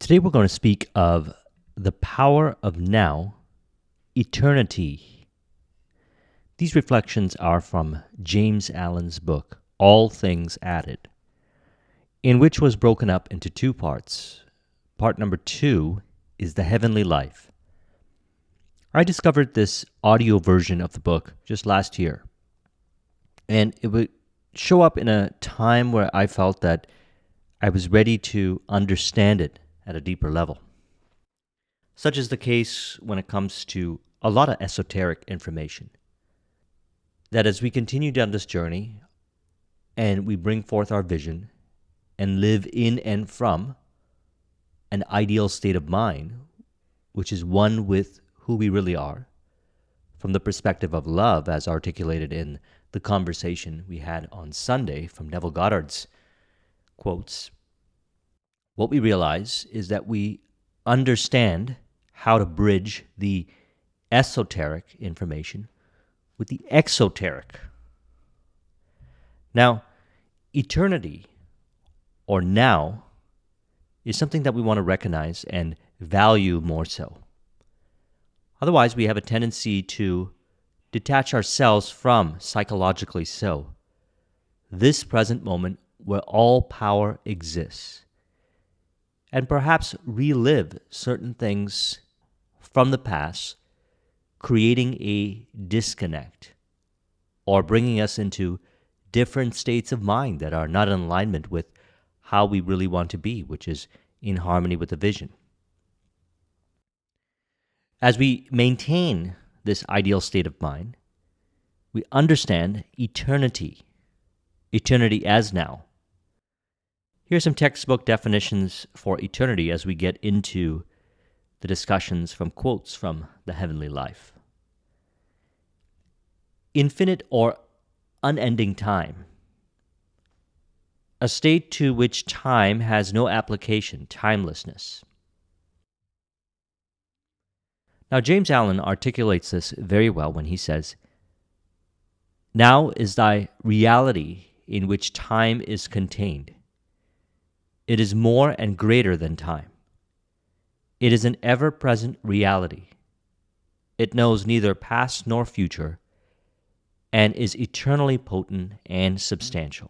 Today we're going to speak of the power of now, eternity. These reflections are from James Allen's book, All Things Added, in which was broken up into two parts. Part number 2 is the heavenly life. I discovered this audio version of the book just last year, and it would show up in a time where I felt that I was ready to understand it at a deeper level. Such is the case when it comes to a lot of esoteric information. That as we continue down this journey and we bring forth our vision and live in and from an ideal state of mind, which is one with who we really are, from the perspective of love as articulated in the conversation we had on Sunday from Neville Goddard's quotes, what we realize is that we understand how to bridge the esoteric information with the exoteric. Now, eternity, or now, is something that we want to recognize and value more so. Otherwise, we have a tendency to detach ourselves from, psychologically so, this present moment where all power exists, and perhaps relive certain things from the past, creating a disconnect or bringing us into different states of mind that are not in alignment with how we really want to be, which is in harmony with the vision. As we maintain this ideal state of mind, we understand eternity as now. Here's some textbook definitions for eternity as we get into the discussions from quotes from the heavenly life. Infinite or unending time. A state to which time has no application, timelessness. Now, James Allen articulates this very well when he says, "Now is thy reality in which time is contained. It is more and greater than time. It is an ever-present reality. It knows neither past nor future, and is eternally potent and substantial."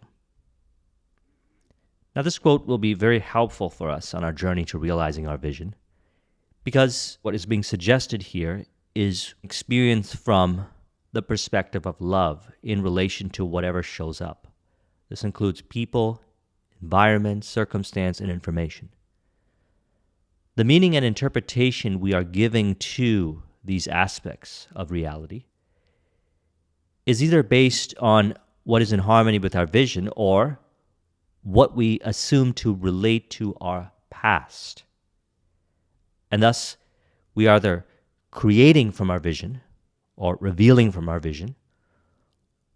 Now, this quote will be very helpful for us on our journey to realizing our vision, because what is being suggested here is experience from the perspective of love in relation to whatever shows up. This includes people, environment, circumstance, and information. The meaning and interpretation we are giving to these aspects of reality is either based on what is in harmony with our vision or what we assume to relate to our past. And thus, we are either creating from our vision or revealing from our vision,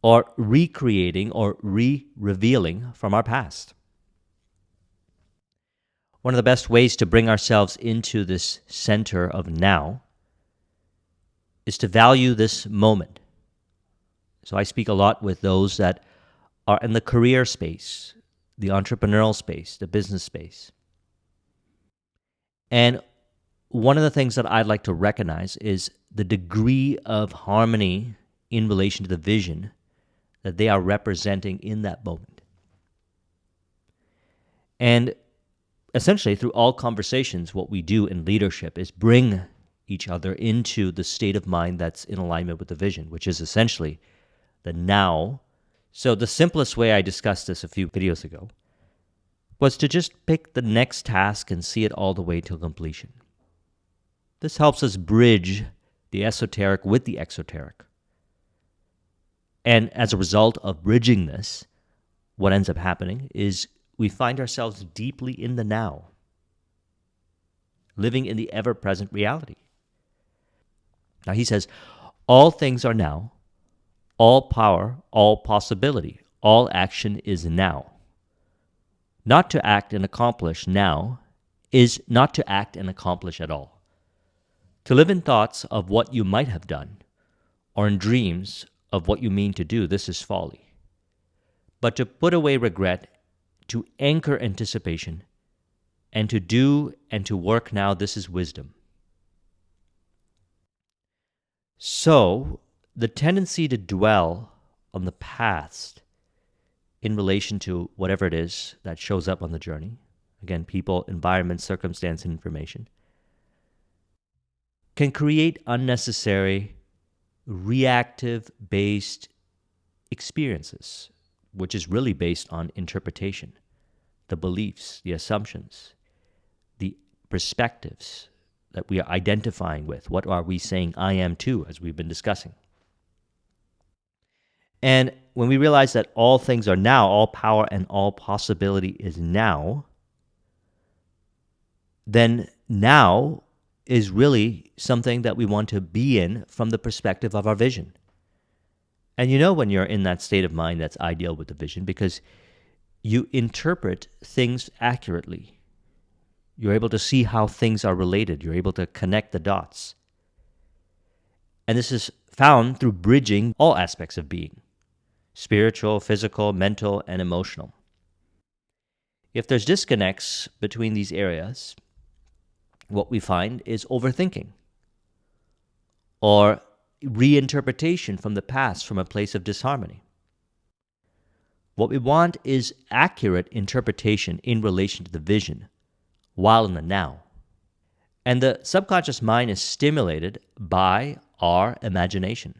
or recreating or re-revealing from our past. One of the best ways to bring ourselves into this center of now is to value this moment. So I speak a lot with those that are in the career space, the entrepreneurial space, the business space. And one of the things that I'd like to recognize is the degree of harmony in relation to the vision that they are representing in that moment. And essentially, through all conversations, what we do in leadership is bring each other into the state of mind that's in alignment with the vision, which is essentially the now. So the simplest way I discussed this a few videos ago was to just pick the next task and see it all the way to completion. This helps us bridge the esoteric with the exoteric. And as a result of bridging this, what ends up happening is we find ourselves deeply in the now, living in the ever-present reality. Now he says, all things are now, all power, all possibility, all action is now. Not to act and accomplish now is not to act and accomplish at all. To live in thoughts of what you might have done, or in dreams of what you mean to do, this is folly. But to put away regret, to anchor anticipation, And to do and to work now, this is wisdom. So, the tendency to dwell on the past in relation to whatever it is that shows up on the journey, again, people, environment, circumstance, and information, can create unnecessary reactive-based experiences, which is really based on interpretation, the beliefs, the assumptions, the perspectives that we are identifying with. What are we saying I am to, as we've been discussing? And when we realize that all things are now, all power and all possibility is now, then now is really something that we want to be in from the perspective of our vision. And you know when you're in that state of mind that's ideal with the vision, because you interpret things accurately. You're able to see how things are related. You're able to connect the dots. And this is found through bridging all aspects of being: spiritual, physical, mental, and emotional. If there's disconnects between these areas, what we find is overthinking or reinterpretation from the past from a place of disharmony. What we want is accurate interpretation in relation to the vision while in the now. And the subconscious mind is stimulated by our imagination,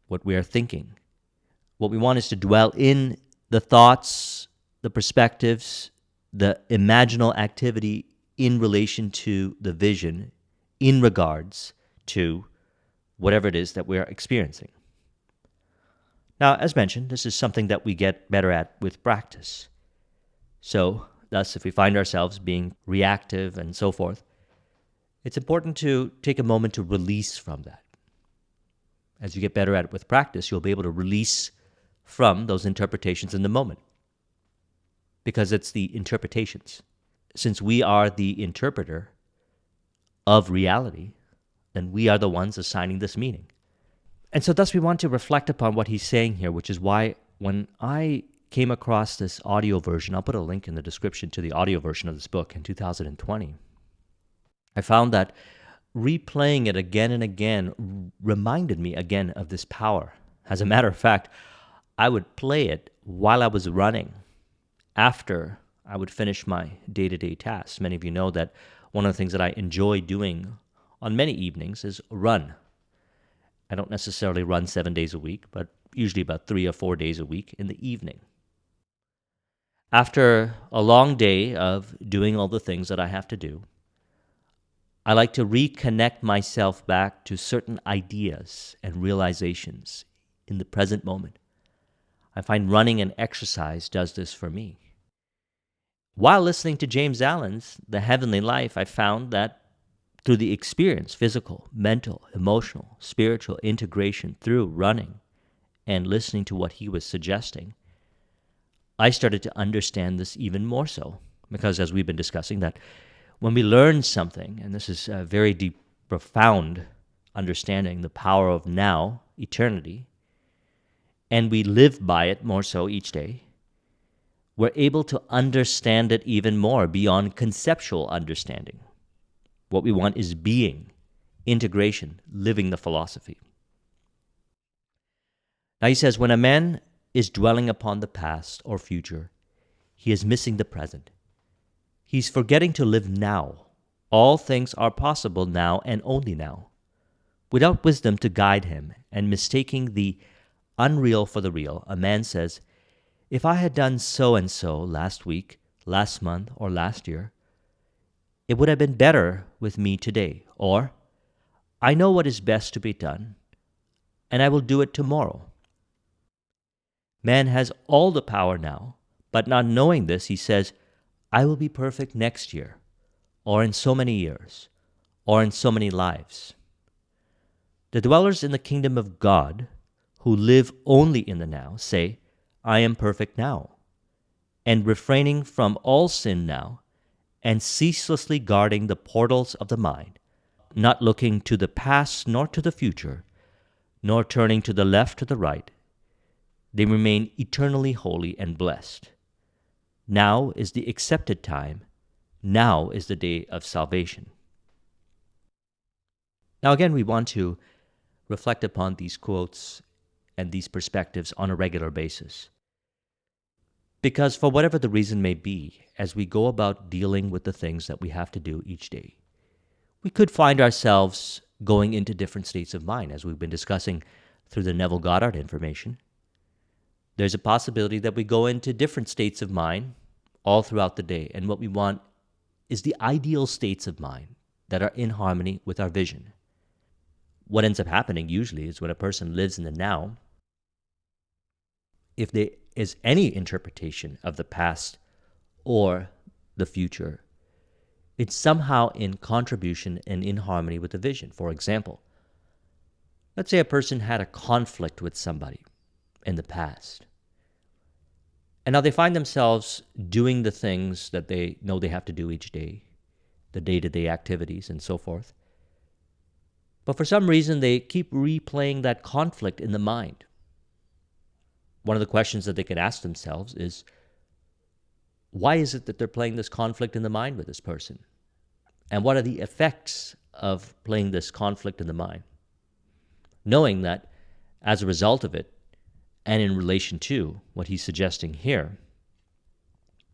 what we are thinking. What we want is to dwell in the thoughts, the perspectives, the imaginal activity in relation to the vision in regards to whatever it is that we're experiencing. Now, as mentioned, this is something that we get better at with practice. So, thus, if we find ourselves being reactive and so forth, it's important to take a moment to release from that. As you get better at it with practice, you'll be able to release from those interpretations in the moment, because it's the interpretations. Since we are the interpreter of reality, then we are the ones assigning this meaning. And so thus we want to reflect upon what he's saying here, which is why when I came across this audio version, I'll put a link in the description to the audio version of this book in 2020, I found that replaying it again and again reminded me again of this power. As a matter of fact, I would play it while I was running, after I would finish my day-to-day tasks. Many of you know that one of the things that I enjoy doing on many evenings is run. I don't necessarily run 7 days a week, but usually about 3 or 4 days a week in the evening. After a long day of doing all the things that I have to do, I like to reconnect myself back to certain ideas and realizations in the present moment. I find running and exercise does this for me. While listening to James Allen's The Heavenly Life, I found that through the experience, physical, mental, emotional, spiritual integration through running and listening to what he was suggesting, I started to understand this even more so. Because as we've been discussing, that when we learn something, and this is a very deep, profound understanding, the power of now, eternity, and we live by it more so each day, we're able to understand it even more beyond conceptual understanding. What we want is being, integration, living the philosophy. Now he says, when a man is dwelling upon the past or future, he is missing the present. He's forgetting to live now. All things are possible now and only now. Without wisdom to guide him and mistaking the unreal for the real, a man says, if I had done so and so last week, last month, or last year, it would have been better with me today. Or, I know what is best to be done, and I will do it tomorrow. Man has all the power now, but not knowing this, he says, I will be perfect next year, or in so many years, or in so many lives. The dwellers in the kingdom of God, who live only in the now, say, I am perfect now, and refraining from all sin now, and ceaselessly guarding the portals of the mind, not looking to the past nor to the future, nor turning to the left or the right, they remain eternally holy and blessed. Now is the accepted time, now is the day of salvation. Now again, we want to reflect upon these quotes and these perspectives on a regular basis. Because for whatever the reason may be, as we go about dealing with the things that we have to do each day, we could find ourselves going into different states of mind, as we've been discussing through the Neville Goddard information. There's a possibility that we go into different states of mind all throughout the day, and what we want is the ideal states of mind that are in harmony with our vision. What ends up happening usually is when a person lives in the now, if there is any interpretation of the past or the future, it's somehow in contribution and in harmony with the vision. For example, let's say a person had a conflict with somebody in the past, and now they find themselves doing the things that they know they have to do each day, the day-to-day activities and so forth. But for some reason, they keep replaying that conflict in the mind. One of the questions that they can ask themselves is, why is it that they're playing this conflict in the mind with this person? And what are the effects of playing this conflict in the mind? Knowing that as a result of it, and in relation to what he's suggesting here,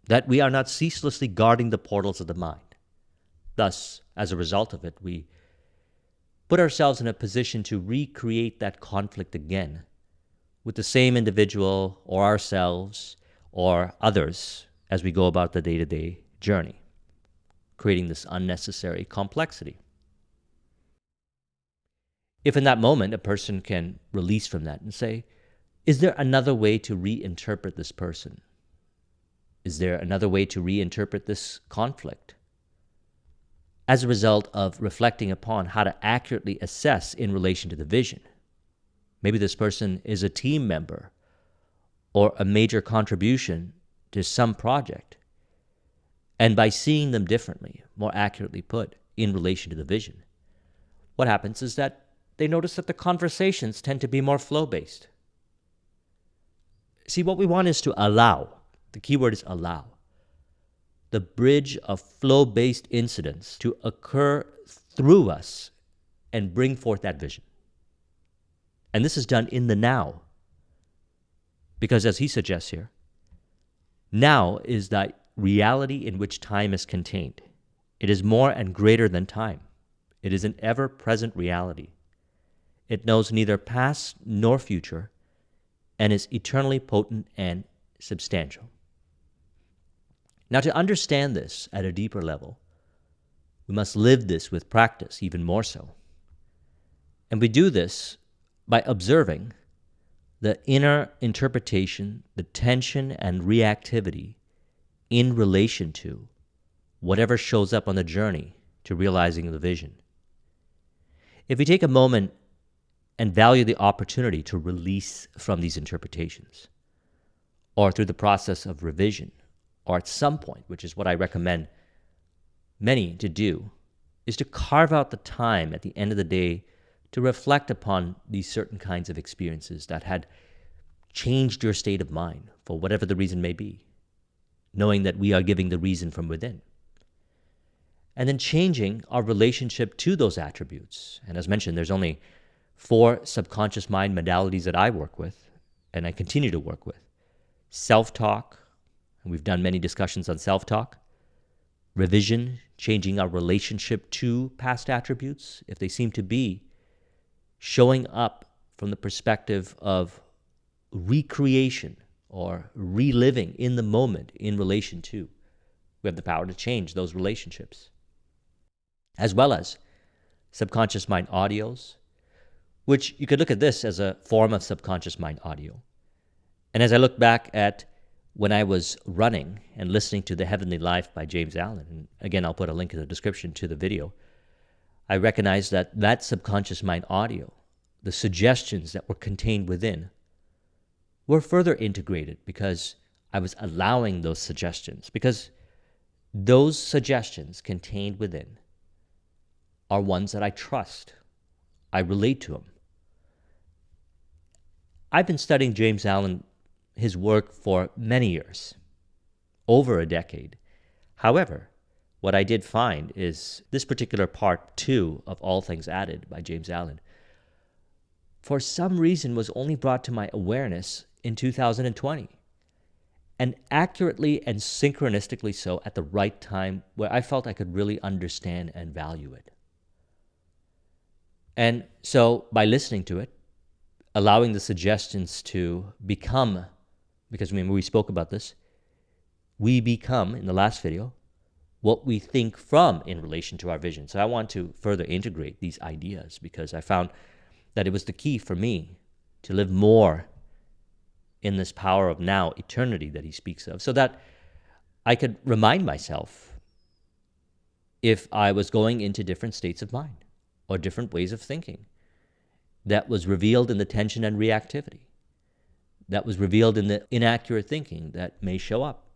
that we are not ceaselessly guarding the portals of the mind. Thus, as a result of it, we put ourselves in a position to recreate that conflict again with the same individual or ourselves or others as we go about the day-to-day journey, creating this unnecessary complexity. If in that moment a person can release from that and say, is there another way to reinterpret this person? Is there another way to reinterpret this conflict? As a result of reflecting upon how to accurately assess in relation to the vision. Maybe this person is a team member or a major contribution to some project. And by seeing them differently, more accurately put, in relation to the vision, what happens is that they notice that the conversations tend to be more flow-based. See, what we want is to allow, the key word is allow, the bridge of flow-based incidents to occur through us and bring forth that vision. And this is done in the now. Because as he suggests here, now is that reality in which time is contained. It is more and greater than time. It is an ever-present reality. It knows neither past nor future and is eternally potent and substantial. Now, to understand this at a deeper level, we must live this with practice even more so. And we do this by observing the inner interpretation, the tension and reactivity in relation to whatever shows up on the journey to realizing the vision. If we take a moment and value the opportunity to release from these interpretations, or through the process of revision, or at some point, which is what I recommend many to do, is to carve out the time at the end of the day to reflect upon these certain kinds of experiences that had changed your state of mind for whatever the reason may be, knowing that we are giving the reason from within. And then changing our relationship to those attributes. And as mentioned, there's only 4 subconscious mind modalities that I work with, and I continue to work with. Self-talk, and we've done many discussions on self-talk. Revision, changing our relationship to past attributes, if they seem to be showing up from the perspective of recreation or reliving in the moment in relation to. We have the power to change those relationships. As well as subconscious mind audios, which you could look at this as a form of subconscious mind audio. And as I look back at when I was running and listening to The Heavenly Life by James Allen, and again, I'll put a link in the description to the video, I recognized that that subconscious mind audio, the suggestions that were contained within, were further integrated because I was allowing those suggestions, because those suggestions contained within are ones that I trust. I relate to them. I've been studying James Allen, his work, for many years, over a decade. However, what I did find is this particular part 2 of All Things Added by James Allen, for some reason, was only brought to my awareness in 2020. And accurately and synchronistically so at the right time where I felt I could really understand and value it. And so by listening to it, allowing the suggestions to become, because remember we spoke about this, we become, in the last video, what we think from in relation to our vision. So I want to further integrate these ideas because I found that it was the key for me to live more in this power of now, eternity that he speaks of, so that I could remind myself if I was going into different states of mind or different ways of thinking that was revealed in the tension and reactivity, that was revealed in the inaccurate thinking that may show up.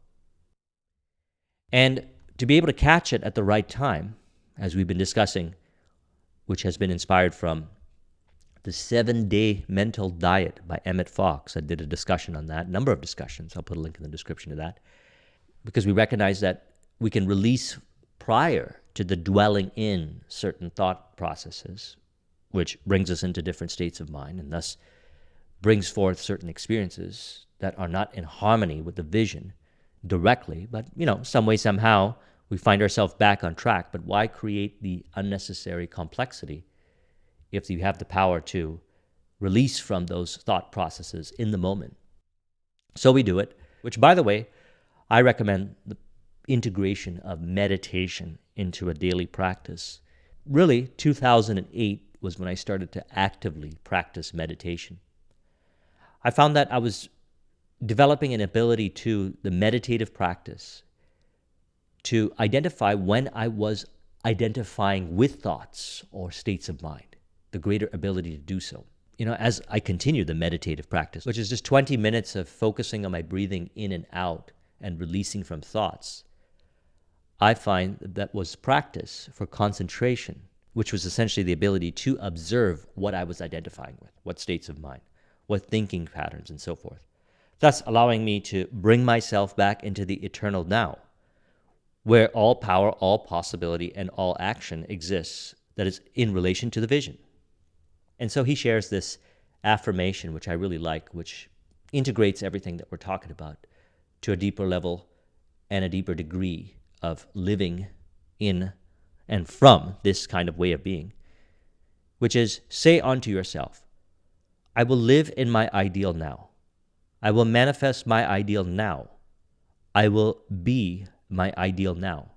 And to be able to catch it at the right time, as we've been discussing, which has been inspired from the 7-Day Mental Diet by Emmett Fox. I did a discussion on that, a number of discussions. I'll put a link in the description to that. Because we recognize that we can release prior to the dwelling in certain thought processes, which brings us into different states of mind and thus brings forth certain experiences that are not in harmony with the vision directly, but, some way, somehow, we find ourselves back on track. But why create the unnecessary complexity if you have the power to release from those thought processes in the moment? So we do it, which, by the way, I recommend the integration of meditation into a daily practice. Really, 2008 was when I started to actively practice meditation. I found that I was developing an ability to the meditative practice to identify when I was identifying with thoughts or states of mind, the greater ability to do so. As I continue the meditative practice, which is just 20 minutes of focusing on my breathing in and out and releasing from thoughts, I find that was practice for concentration, which was essentially the ability to observe what I was identifying with, what states of mind, what thinking patterns, and so forth, thus allowing me to bring myself back into the eternal now, where all power, all possibility, and all action exists that is in relation to the vision. And so he shares this affirmation, which I really like, which integrates everything that we're talking about to a deeper level and a deeper degree of living in and from this kind of way of being, which is, say unto yourself, I will live in my ideal now. I will manifest my ideal now. I will be my ideal now.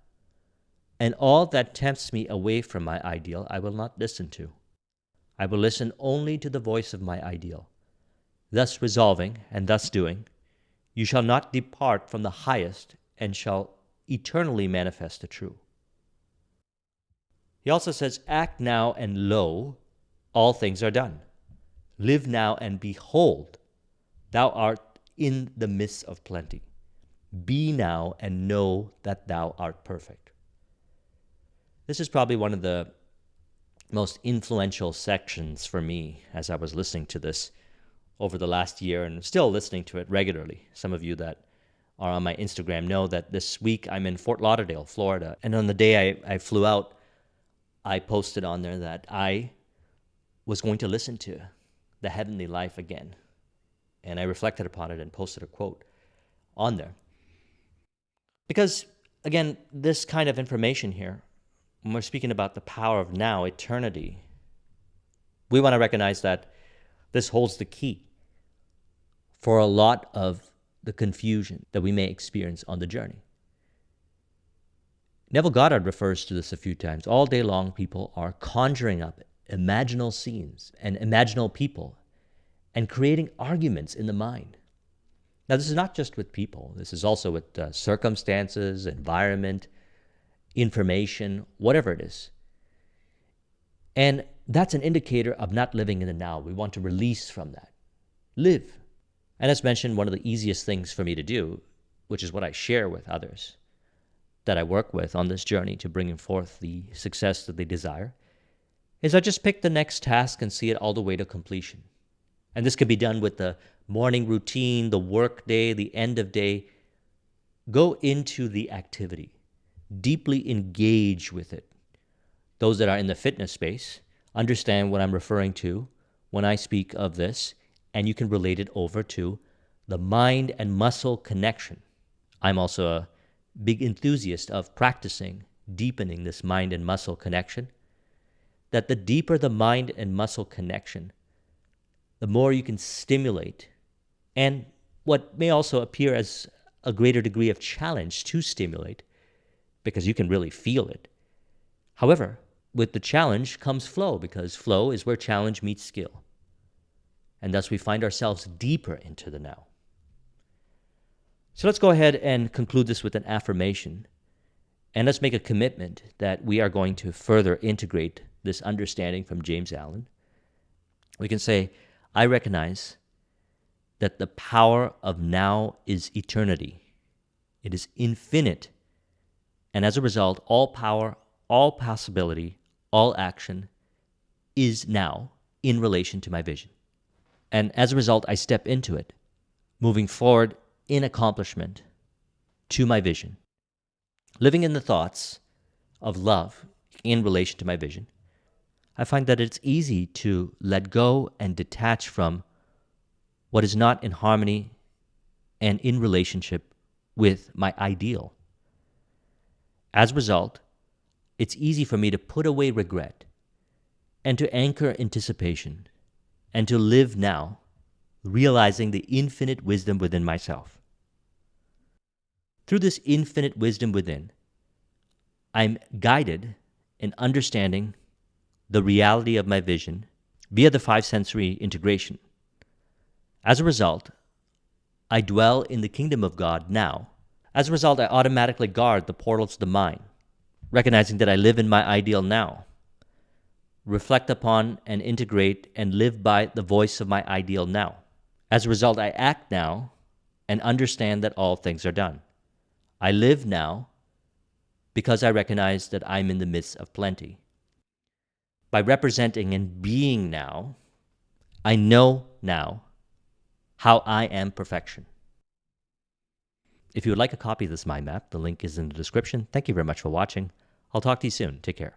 And all that tempts me away from my ideal, I will not listen to. I will listen only to the voice of my ideal. Thus resolving and thus doing, you shall not depart from the highest and shall eternally manifest the true. He also says, act now and lo, all things are done. Live now and behold, thou art in the midst of plenty. Be now and know that thou art perfect. This is probably one of the most influential sections for me as I was listening to this over the last year and still listening to it regularly. Some of you that are on my Instagram know that this week I'm in Fort Lauderdale, Florida. And on the day I flew out, I posted on there that I was going to listen to The Heavenly Life again. And I reflected upon it and posted a quote on there. Because, again, this kind of information here, when we're speaking about the power of now, eternity, we want to recognize that this holds the key for a lot of the confusion that we may experience on the journey. Neville Goddard refers to this a few times. All day long, people are conjuring up imaginal scenes and imaginal people and creating arguments in the mind. Now, this is not just with people. This is also with circumstances, environment, information, whatever it is. And that's an indicator of not living in the now. We want to release from that. Live. And as mentioned, one of the easiest things for me to do, which is what I share with others that I work with on this journey to bringing forth the success that they desire, is I just pick the next task and see it all the way to completion. And this could be done with the morning routine, the work day, the end of day. Go into the activity. deeply engage with it. Those that are in the fitness space understand what I'm referring to when I speak of this, and you can relate it over to the mind and muscle connection. I'm also a big enthusiast of practicing, deepening this mind and muscle connection, that the deeper the mind and muscle connection, the more you can stimulate, and what may also appear as a greater degree of challenge to stimulate, because you can really feel it. However, with the challenge comes flow, because flow is where challenge meets skill. And thus we find ourselves deeper into the now. So let's go ahead and conclude this with an affirmation. And let's make a commitment that we are going to further integrate this understanding from James Allen. We can say, I recognize that the power of now is eternity. It is infinite. And as a result, all power, all possibility, all action is now in relation to my vision. And as a result, I step into it, moving forward in accomplishment to my vision, living in the thoughts of love in relation to my vision. I find that it's easy to let go and detach from what is not in harmony and in relationship with my ideal. As a result, it's easy for me to put away regret and to anchor anticipation and to live now, realizing the infinite wisdom within myself. Through this infinite wisdom within, I'm guided in understanding the reality of my vision via the five sensory integration. As a result, I dwell in the kingdom of God now. As a result, I automatically guard the portals of the mind, recognizing that I live in my ideal now, reflect upon and integrate and live by the voice of my ideal now. As a result, I act now and understand that all things are done. I live now because I recognize that I'm in the midst of plenty. By representing and being now, I know now how I am perfection. If you would like a copy of this mind map, the link is in the description. Thank you very much for watching. I'll talk to you soon. Take care.